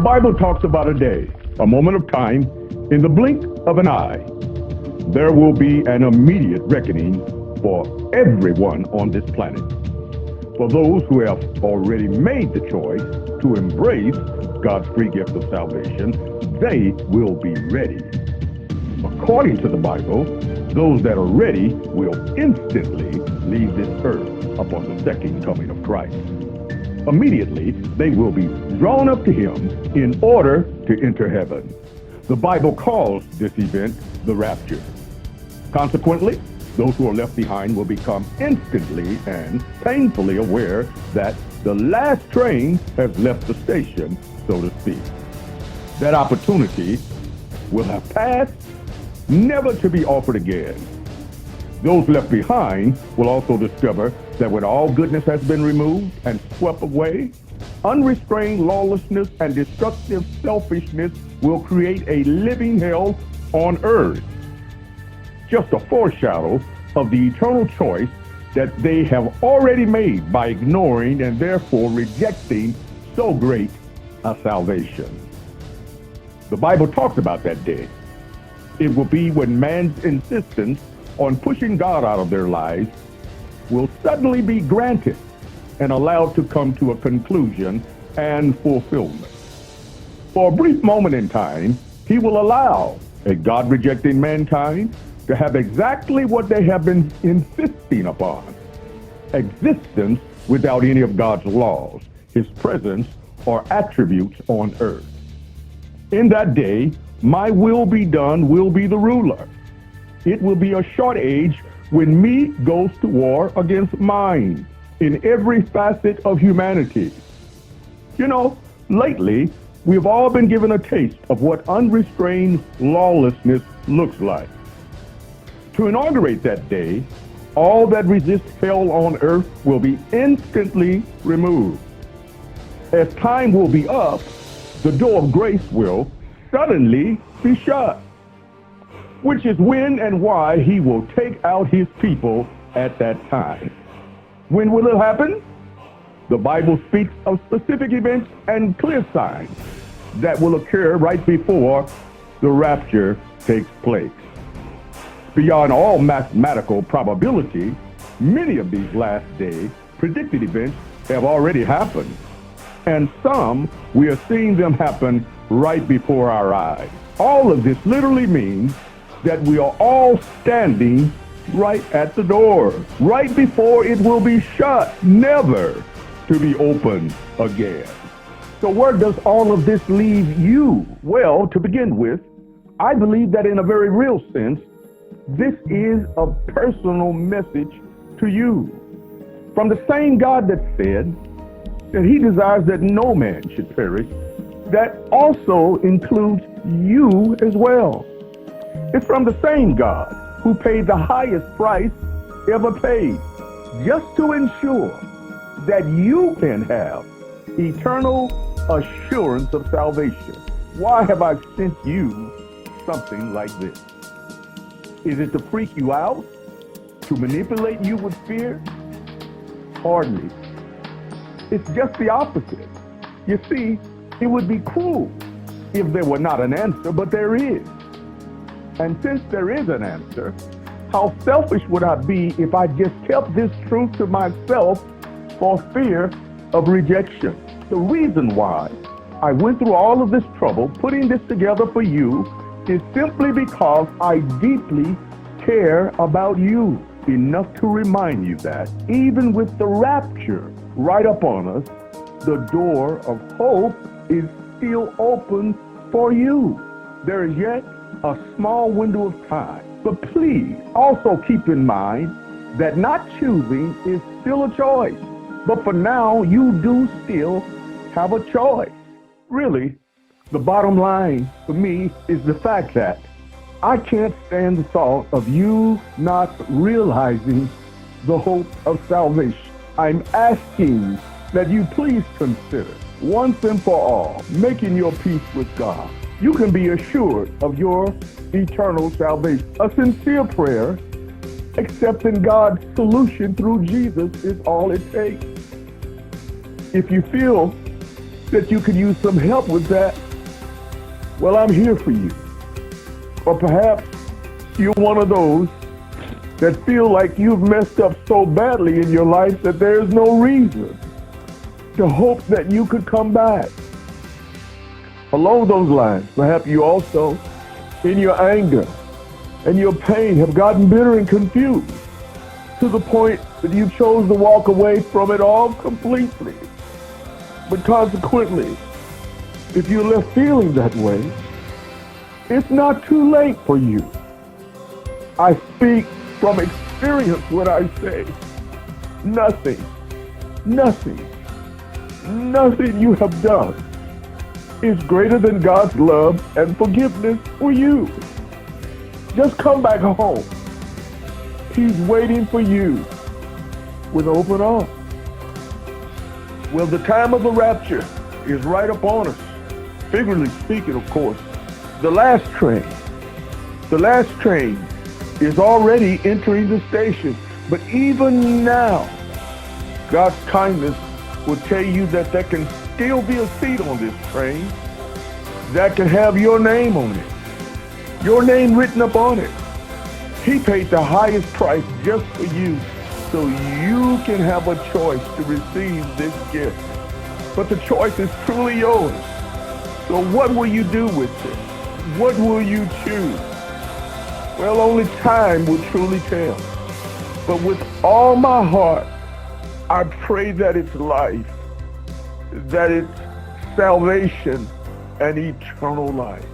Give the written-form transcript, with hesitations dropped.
Bible talks about a day, a moment of time, in the blink of an eye. There will be an immediate reckoning for everyone on this planet. For those who have already made the choice to embrace God's free gift of salvation, they will be ready. According to the Bible, those that are ready will instantly leave this earth upon the second coming of Christ. Immediately, they will be drawn up to him in order to enter heaven. The Bible calls this event the rapture. Consequently, those who are left behind will become instantly and painfully aware that the last train has left the station, so to speak. That opportunity will have passed, never to be offered again. Those left behind will also discover that when all goodness has been removed and swept away, unrestrained lawlessness and destructive selfishness will create a living hell on earth. Just a foreshadow of the eternal choice that they have already made by ignoring and therefore rejecting so great a salvation. The Bible talks about that day. It will be when man's insistence on pushing God out of their lives will suddenly be granted and allowed to come to a conclusion and fulfillment. For a brief moment in time, he will allow a God-rejecting mankind to have exactly what they have been insisting upon: existence without any of God's laws, his presence, or attributes on earth. In that day, my will be done will be the ruler. It will be a short age when me goes to war against mine in every facet of humanity. You know, lately, we've all been given a taste of what unrestrained lawlessness looks like. To inaugurate that day, all that resists hell on earth will be instantly removed. As time will be up, the door of grace will suddenly be shut, which is when and why he will take out his people at that time. When will it happen? The Bible speaks of specific events and clear signs that will occur right before the rapture takes place. Beyond all mathematical probability, many of these last day predicted events have already happened, and some we are seeing them happen right before our eyes. All of this literally means that we are all standing right at the door, right before it will be shut, never to be opened again. So where does all of this leave you? Well, to begin with, I believe that in a very real sense, this is a personal message to you. From the same God that said that he desires that no man should perish, that also includes you as well. It's from the same God who paid the highest price ever paid, just to ensure that you can have eternal assurance of salvation. Why have I sent you something like this? Is it to freak you out? To manipulate you with fear? Hardly. It's just the opposite. You see, it would be cruel if there were not an answer, but there is. And since there is an answer, how selfish would I be if I just kept this truth to myself for fear of rejection? The reason why I went through all of this trouble putting this together for you is simply because I deeply care about you enough to remind you that even with the rapture right upon us, the door of hope is still open for you. There is yet a small window of time. But please also keep in mind that not choosing is still a choice. But for now, you do still have a choice. Really, the bottom line for me is the fact that I can't stand the thought of you not realizing the hope of salvation. I'm asking that you please consider once and for all making your peace with God. You can be assured of your eternal salvation. A sincere prayer, accepting God's solution through Jesus, is all it takes. If you feel that you could use some help with that, well, I'm here for you. Or perhaps you're one of those that feel like you've messed up so badly in your life that there's no reason to hope that you could come back. Along those lines, perhaps you also, in your anger and your pain, have gotten bitter and confused to the point that you chose to walk away from it all completely. But consequently, if you're left feeling that way, it's not too late for you. I speak from experience when I say nothing you have done is greater than God's love and forgiveness for you. Just come back home. He's waiting for you with open arms. Well, the time of the rapture is right upon us. Figuratively speaking, of course. The last train is already entering the station. But even now, God's kindness will tell you that there can still be a seat on this train that can have your name on it, your name written up on it. He paid the highest price just for you, so you can have a choice to receive this gift. But the choice is truly yours. So what will you do with it? What will you choose? Well, only time will truly tell. But with all my heart, I pray that it's life, that it's salvation and eternal life.